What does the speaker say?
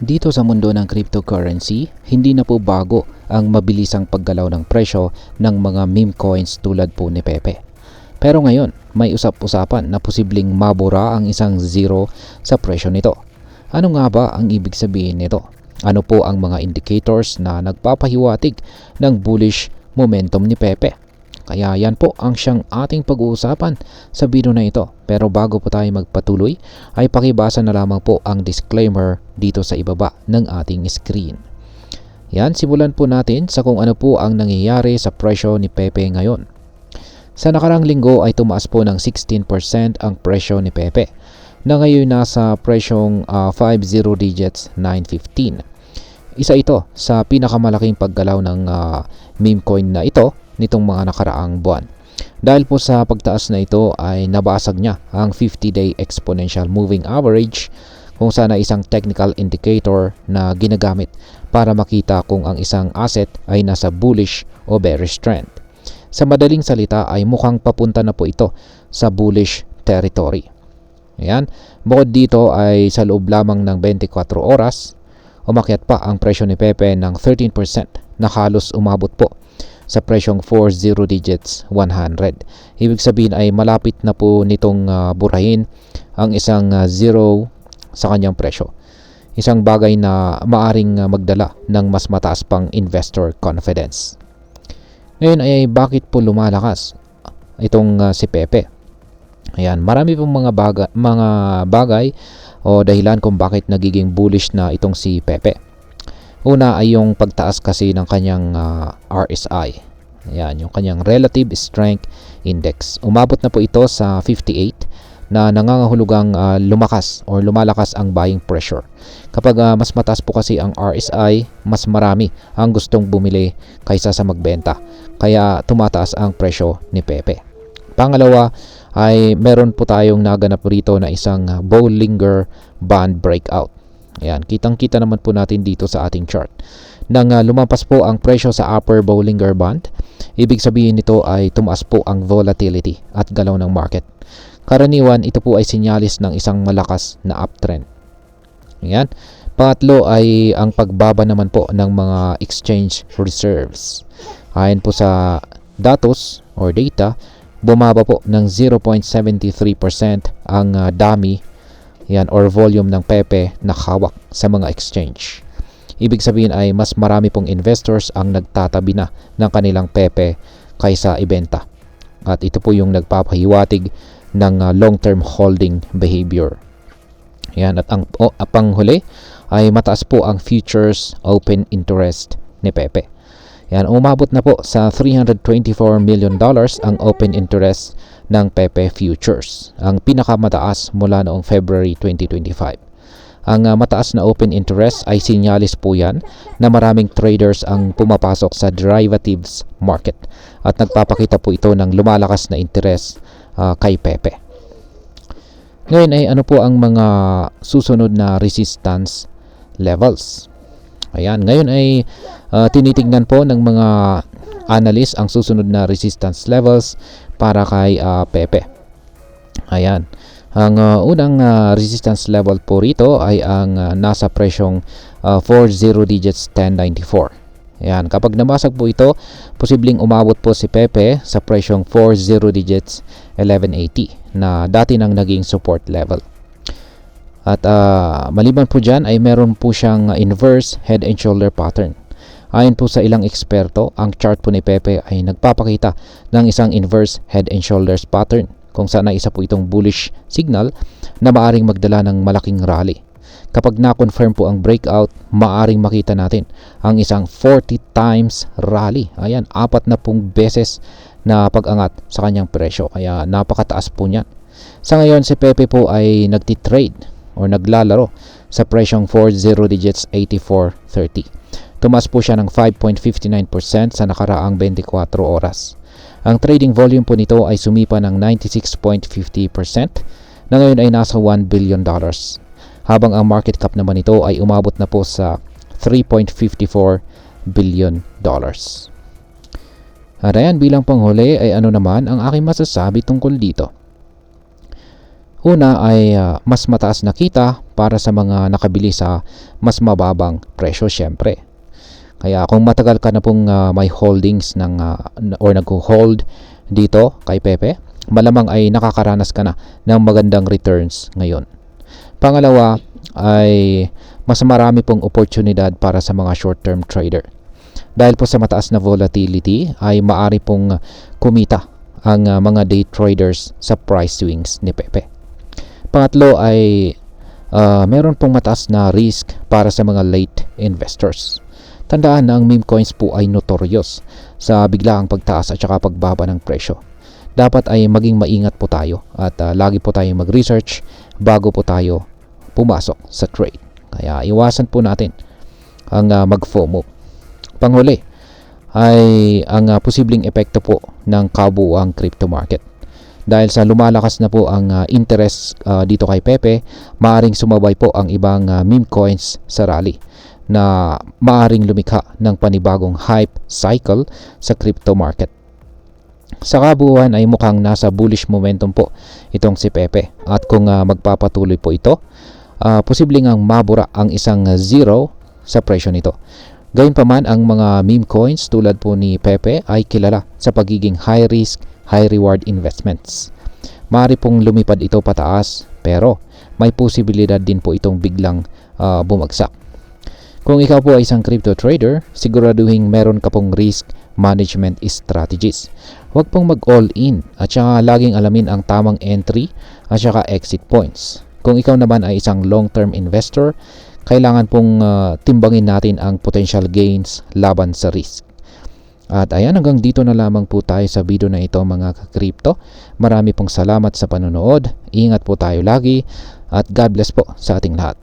Dito sa mundo ng cryptocurrency, hindi na po bago ang mabilisang paggalaw ng presyo ng mga meme coins tulad po ni Pepe. Pero ngayon, may usap-usapan na posibleng mabura ang isang zero sa presyo nito. Ano nga ba ang ibig sabihin nito? Ano po ang mga indicators na nagpapahiwatig ng bullish momentum ni Pepe? Kaya yan po ang siyang ating pag-uusapan sa video na ito. Pero bago po tayo magpatuloy, ay pakibasa na lamang po ang disclaimer dito sa ibaba ng ating screen. Yan, simulan po natin sa kung ano po ang nangyayari sa presyo ni Pepe ngayon. Sa nakarang linggo ay tumaas po ng 16% ang presyo ni Pepe, na ngayon nasa presyong 50 digits 915. Isa ito sa pinakamalaking paggalaw ng meme coin na ito nitong mga nakaraang buwan. Dahil po sa pagtaas na ito ay nabasag niya ang 50-day exponential moving average, kung saan ay isang technical indicator na ginagamit para makita kung ang isang asset ay nasa bullish o bearish trend. Sa madaling salita ay mukhang papunta na po ito sa bullish territory. Ayan. Bukod dito ay sa loob lamang ng 24 oras, umakyat pa ang presyo ni Pepe ng 13% na halos umabot po sa presyong 40 digits 100. Ibig sabihin ay malapit na po nitong burahin ang isang zero sa kanyang presyo. Isang bagay na maaring magdala ng mas mataas pang investor confidence. Ngayon ay bakit po lumalakas itong si Pepe? Ayan, marami pong mga bagay o dahilan kung bakit nagiging bullish na itong si Pepe. Una ay yung pagtaas kasi ng kanyang RSI. Ayan, yung kanyang Relative Strength Index. Umabot na po ito sa 58 na nangangahulugang lumalakas ang buying pressure. Kapag mas mataas po kasi ang RSI, mas marami ang gustong bumili kaysa sa magbenta. Kaya tumataas ang presyo ni Pepe. Pangalawa ay meron po tayong naganap rito na isang Bollinger Band breakout. Ayan, kitang-kita naman po natin dito sa ating chart. Nang lumampas po ang presyo sa upper Bollinger Band, ibig sabihin nito ay tumaas po ang volatility at galaw ng market. Karaniwan, ito po ay sinyalis ng isang malakas na uptrend. Ayan. Pangatlo ay ang pagbaba naman po ng mga exchange reserves. Ayon po sa datos or data, bumaba po ng 0.73% ang dami yan or volume ng Pepe na hawak sa mga exchange. Ibig sabihin ay mas marami pong investors ang nagtatabi na ng kanilang Pepe kaysa ibenta. At ito po yung nagpapahiwatig ng long-term holding behavior. Yan, at ang panghuli ay mataas po ang futures open interest ni Pepe. Yan, umabot na po sa $324 million ang open interest ng Pepe Futures, ang pinakamataas mula noong February 2025. Ang mataas na open interest ay sinyalis po yan na maraming traders ang pumapasok sa derivatives market at nagpapakita po ito ng lumalakas na interest kay Pepe. Ngayon ay ano po ang mga susunod na resistance levels? Ayan, ngayon ay tinitingnan po ng mga analyst ang susunod na resistance levels para kay Pepe. Ayan. Ang unang resistance level po rito ay ang nasa presyong 40 digits 1094. Ayan, kapag namasag po ito, posibleng umabot po si Pepe sa presyong 40 digits 1180 na dati nang naging support level. At maliban po dyan ay meron po siyang inverse head and shoulder pattern. Ayon po sa ilang eksperto, ang chart po ni Pepe ay nagpapakita ng isang inverse head and shoulders pattern kung saan ay isa po itong bullish signal na maaring magdala ng malaking rally. Kapag na-confirm po ang breakout, maaring makita natin ang isang 40 times rally. Ayan, 4 na pong beses na pag-angat sa kanyang presyo. Kaya napakataas po niyan. Sa ngayon, si Pepe po ay nagtitrade o naglalaro sa presyong 40 digits 8430. Tumaas po siya ng 5.59% sa nakaraang 24 oras. Ang trading volume po nito ay sumipa ng 96.50% na ngayon ay nasa $1 billion. Habang ang market cap naman nito ay umabot na po sa $3.54 billion. At ayan, bilang panghuli ay ano naman ang aking masasabi tungkol dito. Una ay mas mataas na kita para sa mga nakabili sa mas mababang presyo syempre. Kaya kung matagal ka na pong may holdings or nag-hold dito kay Pepe, malamang ay nakakaranas ka na ng magandang returns ngayon. Pangalawa ay mas marami pong oportunidad para sa mga short-term trader. Dahil po sa mataas na volatility ay maari pong kumita ang mga day traders sa price swings ni Pepe. Pangatlo ay meron pong mataas na risk para sa mga late investors. Tandaan na ang meme coins po ay notorious sa biglaang pagtaas at saka pagbaba ng presyo. Dapat ay maging maingat po tayo at lagi po tayong mag-research bago po tayo pumasok sa trade. Kaya iwasan po natin ang mag-FOMO. Panghuli ay ang posibleng epekto po ng kabuuang crypto market. Dahil sa lumalakas na po ang interest dito kay Pepe, maaring sumabay po ang ibang meme coins sa rally na maaring lumikha ng panibagong hype cycle sa crypto market. Sa kabuuan ay mukhang nasa bullish momentum po itong si Pepe at kung magpapatuloy po ito, posibleng ang mabura ang isang zero sa presyo nito. Gayunpaman, ang mga meme coins tulad po ni Pepe ay kilala sa pagiging high risk, high reward investments. Maaari pong lumipad ito pataas pero may posibilidad din po itong biglang bumagsak. Kung ikaw po ay isang crypto trader, siguraduhin meron ka pong risk management strategies. Huwag pong mag-all in at saka laging alamin ang tamang entry at saka exit points. Kung ikaw naman ay isang long-term investor, kailangan pong timbangin natin ang potential gains laban sa risk. At ayan, hanggang dito na lamang po tayo sa video na ito mga ka-crypto. Marami pong salamat sa panonood. Ingat po tayo lagi at God bless po sa ating lahat.